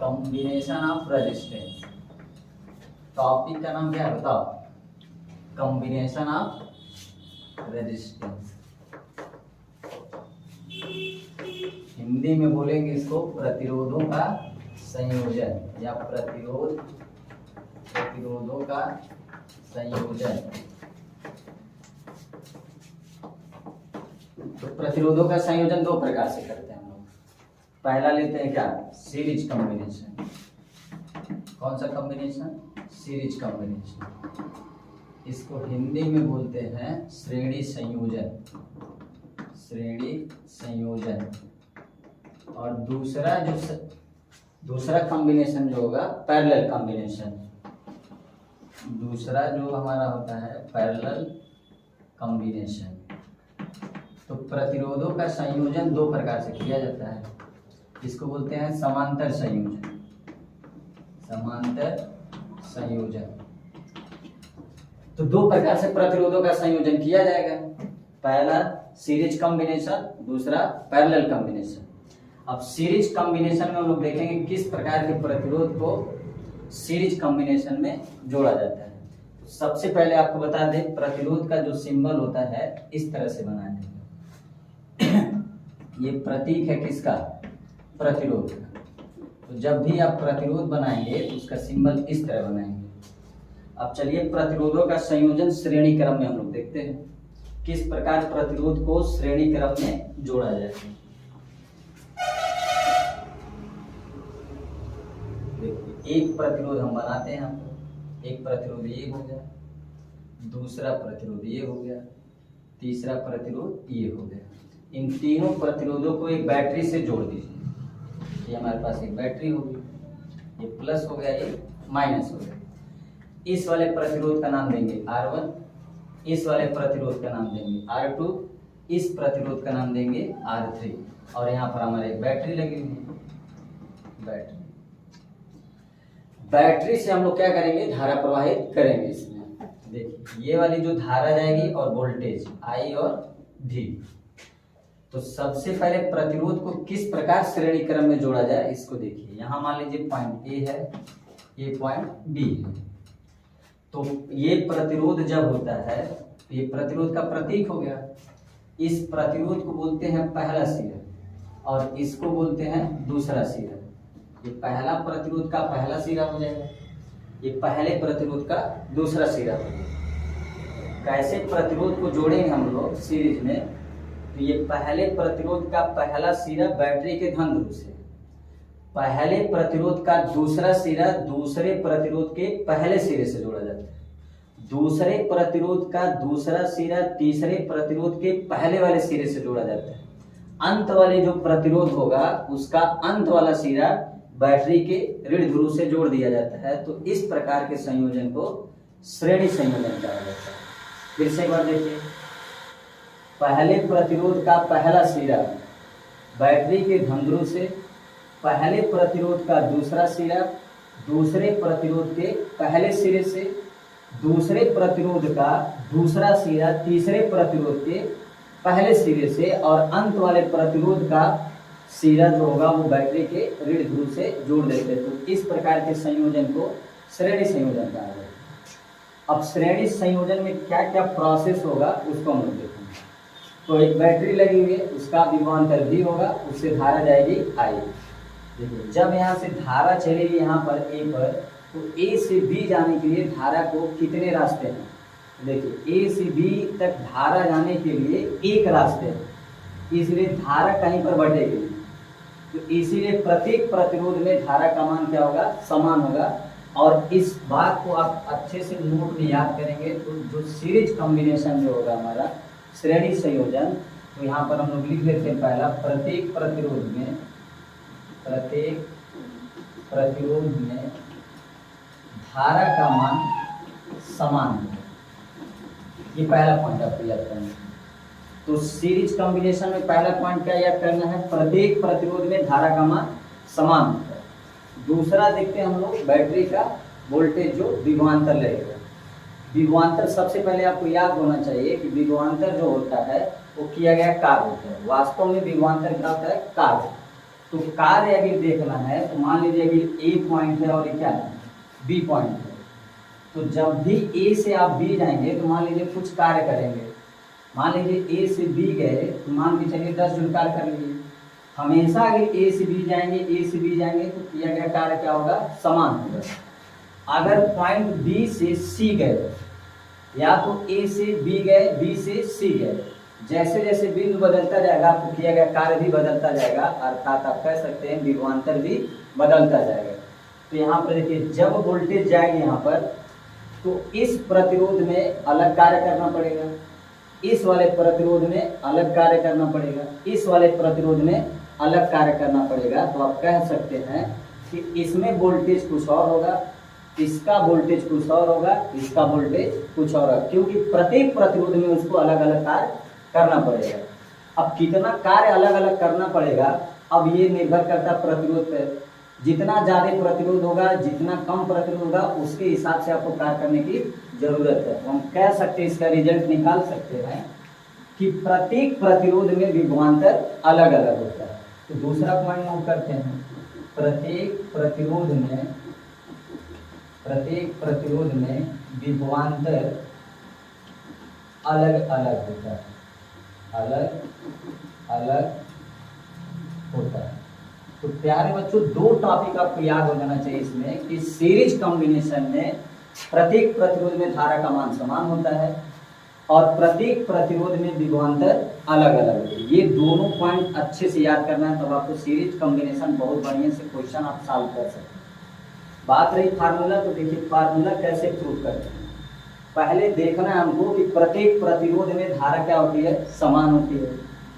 Combination of resistance. Topic का नाम क्या है बताओ? Combination of resistance. हिंदी में बोलेंगे इसको प्रतिरोधों का संयोजन या प्रतिरोधों का संयोजन। तो प्रतिरोधों का संयोजन दो प्रकार से करते हैं हम लोग। पहला लेते हैं क्या? Series combination. कौन सा कॉम्बिनेशन? Series combination. इसको हिंदी में बोलते हैं श्रेणी संयोजन। श्रेणी संयोजन। और दूसरा कॉम्बिनेशन जो होगा पैरेलल कॉम्बिनेशन। दूसरा जो हमारा होता है पैरेलल कॉम्बिनेशन। तो प्रतिरोधों का संयोजन दो प्रकार से किया जाता है। इसको बोलते हैं समांतर संयोजन। समांतर संयोजन। तो दो प्रकार से प्रतिरोधों का संयोजन किया जाएगा। पहला सीरीज कॉम्बिनेशन, दूसरा पैरेलल कॉम्बिनेशन। अब सीरीज कॉम्बिनेशन में हम लोग देखेंगे किस प्रकार के प्रतिरोध को सीरीज कॉम्बिनेशन में जोड़ा जाता है। तो सबसे पहले आपको बता दें, प्रतिरोध का जो सिंबल होता है इस तरह से बना है। ये प्रतीक है किसका? प्रतिरोध का। तो जब भी आप प्रतिरोध बनाएंगे तो उसका सिंबल इस तरह बनाएंगे। अब चलिए प्रतिरोधों का संयोजन श्रेणी क्रम में हम लोग देखते हैं किस प्रकार प्रतिरोध को श्रेणी क्रम में जोड़ा जाए। देखिए एक प्रतिरोध हम बनाते हैं यहाँ पर। एक प्रतिरोध ये हो गया, दूसरा प्रतिरोध ये हो गया, तीसरा प्रतिरोध ये हो गया। इन तीनों प्रतिरोधों को एक बैटरी से जोड़ दीजिए। ये हमारे पास एक बैटरी होगी, ये प्लस हो गया, ये माइनस हो गया। इस वाले प्रतिरोध का नाम देंगे R1, इस वाले प्रतिरोध का नाम देंगे R2, इस प्रतिरोध का नाम देंगे R3। और यहाँ पर हमारे एक बैटरी लगी हुई है। बैटरी से हम लोग क्या करेंगे? धारा प्रवाहित करेंगे। इसमें देखिए ये वाली जो धारा जाएगी और वोल्टेज I और V। तो सबसे पहले प्रतिरोध को किस प्रकार श्रेणी क्रम में जोड़ा जाए इसको देखिए। यहाँ मान लीजिए पॉइंट A है, ये पॉइंट B है। तो ये प्रतिरोध जब होता है तो ये प्रतिरोध का प्रतीक हो गया। इस प्रतिरोध को बोलते हैं पहला सिरा और इसको बोलते हैं दूसरा सिरा। ये पहला प्रतिरोध का पहला सिरा हो जाएगा, ये पहले प्रतिरोध का दूसरा सिरा हो जाएगा। कैसे प्रतिरोध को जोड़ेंगे हम लोग सीरीज में? तो ये पहले प्रतिरोध का पहला सिरा बैटरी के धन ध्रुव से, पहले प्रतिरोध का दूसरा सिरा दूसरे प्रतिरोध के पहले सिरे से जोड़ा जाता है, दूसरे प्रतिरोध का दूसरा सिरा तीसरे प्रतिरोध के पहले वाले सिरे से जोड़ा जाता है। अंत वाले जो प्रतिरोध होगा उसका अंत वाला सिरा बैटरी के ऋण ध्रुव से जोड़ दिया जाता है। तो इस प्रकार के संयोजन को श्रेणी संयोजन कहा जाता है। फिर से एक बार देखिए, पहले प्रतिरोध का पहला सिरा बैटरी के धन ध्रुव से, पहले प्रतिरोध का दूसरा सिरा दूसरे प्रतिरोध के पहले सिरे से, दूसरे प्रतिरोध का दूसरा सिरा तीसरे प्रतिरोध के पहले सिरे से, और अंत वाले प्रतिरोध का सिरा जो होगा वो बैटरी के ऋण ध्रुव से जोड़ देते हैं। तो इस प्रकार के संयोजन को श्रेणी संयोजन कहा जाता है। अब श्रेणी संयोजन में क्या क्या प्रोसेस होगा उसको हम लोग देखेंगे। तो एक बैटरी लगी हुई है, उसका विभवांतर V होगा, उससे धारा जाएगी I। देखिए जब यहाँ से धारा चलेगी यहाँ पर A पर, तो A से B जाने के लिए धारा को कितने रास्ते हैं? देखिए A से B तक धारा जाने के लिए एक रास्ते है, इसलिए धारा कहीं पर बढ़ेगी। तो इसीलिए प्रत्येक प्रतिरोध में धारा का मान क्या होगा? समान होगा। और इस बात को आप अच्छे से नोट में याद करेंगे तो जो सीरीज कॉम्बिनेशन जो होगा हमारा श्रेणी संयोजन, तो यहाँ पर हम लोग लिख लेते हैं पहला, प्रत्येक प्रतिरोध में धारा का मान समान है। ये पहला पॉइंट आपको याद करना है। तो सीरीज कॉम्बिनेशन में पहला पॉइंट क्या याद करना है? प्रत्येक प्रतिरोध में धारा का मान समान होता है। दूसरा देखते हैं हम लोग बैटरी का वोल्टेज जो विभवांतर लगेगा। विभवांतर सबसे पहले आपको याद होना चाहिए कि विभवांतर जो होता है वो किया गया कार्य होता है। वास्तव में विभवांतर क्या होता है? कार्य। तो कार्य अगर देखना है तो मान लीजिए अगर ए पॉइंट है और ये क्या है, बी पॉइंट है, तो जब भी ए से आप बी जाएंगे तो मान लीजिए कुछ कार्य करेंगे, मान लीजिए ए से बी गए तो मान के चलिए 10 जूल कार्य कर लीजिए। हमेशा अगर ए से बी जाएंगे तो किया गया कार्य क्या होगा, समान होगा। अगर पॉइंट बी से सी गए, या तो ए से बी गए, बी से सी गए, जैसे जैसे बिंदु बदलता जाएगा आपको किया गया कार्य भी बदलता जाएगा, अर्थात आप कह सकते हैं विभवांतर भी बदलता जाएगा। तो यहाँ पर देखिए जब वोल्टेज जाएगी यहाँ पर तो इस प्रतिरोध में अलग कार्य करना पड़ेगा, इस वाले प्रतिरोध में अलग कार्य करना पड़ेगा, इस वाले प्रतिरोध में अलग कार्य करना पड़ेगा। तो आप कह सकते हैं कि इसमें वोल्टेज कुछ और होगा, इसका वोल्टेज कुछ और होगा, इसका वोल्टेज कुछ और होगा, क्योंकि प्रत्येक प्रतिरोध में उसको अलग अलग कार्य करना पड़ेगा। अब कितना कार्य अलग अलग करना पड़ेगा, अब ये निर्भर करता है प्रतिरोध पर। जितना ज़्यादा प्रतिरोध होगा, जितना कम प्रतिरोध होगा, उसके हिसाब से आपको कार्य करने की जरूरत है। तो हम कह सकते हैं, इसका रिजल्ट निकाल सकते हैं कि प्रत्येक प्रतिरोध में विभवांतर अलग अलग होता है। तो दूसरा पॉइंट नोट करते हैं, प्रत्येक प्रतिरोध में विभवांतर अलग अलग होता है, अलग अलग होता है। तो प्यारे बच्चों, दो टॉपिक आपको याद हो जाना चाहिए इसमें कि सीरीज कॉम्बिनेशन में प्रत्येक प्रतिरोध में धारा का मान समान होता है और प्रत्येक प्रतिरोध में विभवांतर अलग अलग होते हैं। ये दोनों पॉइंट अच्छे से याद करना है, तब आपको सीरीज कॉम्बिनेशन बहुत बढ़िया से क्वेश्चन आप सॉल्व कर सकते हैं। बात रही फार्मूला, तो देखिए फार्मूला कैसे प्रूव करते हैं। पहले देखना है हमको कि प्रत्येक प्रतिरोध में धारा क्या होती है, समान होती है।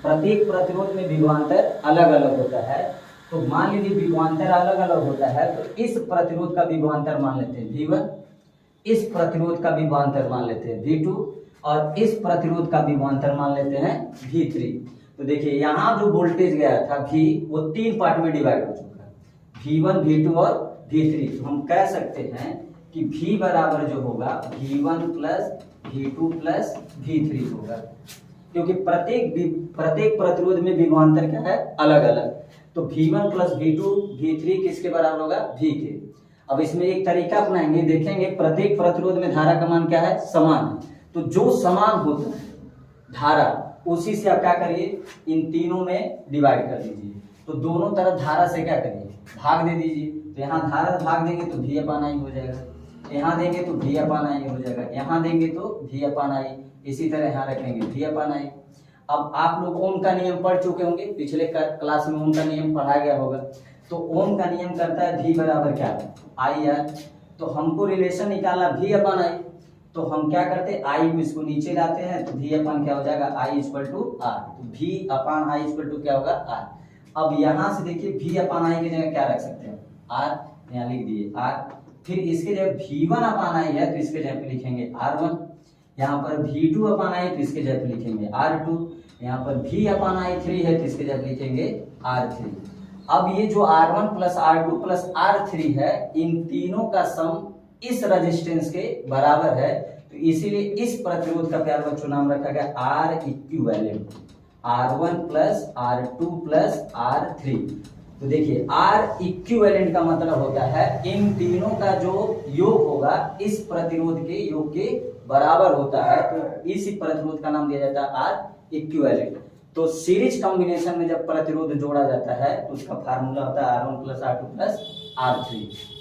प्रत्येक प्रतिरोध में विभवांतर अलग अलग होता है। तो मान लीजिए विभवांतर अलग अलग होता है, तो इस प्रतिरोध का विभवांतर मान लेते हैं V1, इस प्रतिरोध का विभवांतर मान लेते हैं V2 और इस प्रतिरोध का विभवांतर मान लेते हैं V3। तो देखिए यहाँ जो वोल्टेज गया था V, वो 3 पार्ट में डिवाइड हो चुका है, V1, V2 और V3। तो हम कह सकते हैं कि V बराबर जो होगा V1 plus V2 plus V3 होगा, क्योंकि प्रत्येक प्रतिरोध में विभवांतर क्या है, अलग अलग। तो V1 प्लस V2 V3 किसके बराबर होगा, V के। अब इसमें एक तरीका अपनाएंगे, देखेंगे प्रत्येक प्रतिरोध में धारा का मान क्या है, समान है। तो जो समान होता है धारा, उसी से आप क्या करिए, इन तीनों में डिवाइड कर दीजिए। तो दोनों तरफ धारा से क्या करिए, भाग दे दीजिए। तो यहाँ धारा भाग देंगे तो V/I हो जाएगा, यहाँ देंगे तो V/I हो जाएगा, यहाँ देंगे तो V/I, इसी तरह यहाँ रखेंगे V/I। अब आप लोग ओम का नियम पढ़ चुके होंगे, पिछले क्लास में ओम का नियम पढ़ाया गया होगा। तो ओम का नियम करता है V बराबर क्या है, IR। तो हमको रिलेशन निकालना V/I, तो हम क्या करते हैं, I को इसको नीचे लाते हैं, तो V अपन क्या हो जाएगा, I इक्वल टू R। तो V/I इक्वल टू क्या होगा, R। अब यहाँ से देखिए V/I की जगह क्या रख सकते हैं, R, यहाँ लिख दिए R। फिर इसके जगह V1/I है तो इसके जगह पे लिखेंगे R1, यहाँ पर V2/I तो इसके जगह पे लिखेंगे R2, यहाँ पर V/3 है तो इसके जगह पे लिखेंगे R3। अब ये जो R1 plus R2 plus R3 है, इन तीनों का सम इस रेजिस्टेंस के बराबर है। तो इसीलिए इस प्रतिरोध का प्यार बच्चों नाम रखा गया R equivalent, R1 plus R2 plus R3। तो देखिए R इक्विवेलेंट का मतलब होता है इन तीनों का जो योग होगा इस प्रतिरोध के योग के बराबर होता है। तो इसी प्रतिरोध का नाम दिया जाता है R इक्विवेलेंट। तो सीरीज कॉम्बिनेशन में जब प्रतिरोध जोड़ा जाता है तो उसका फार्मूला होता है R1 plus R2 plus R3।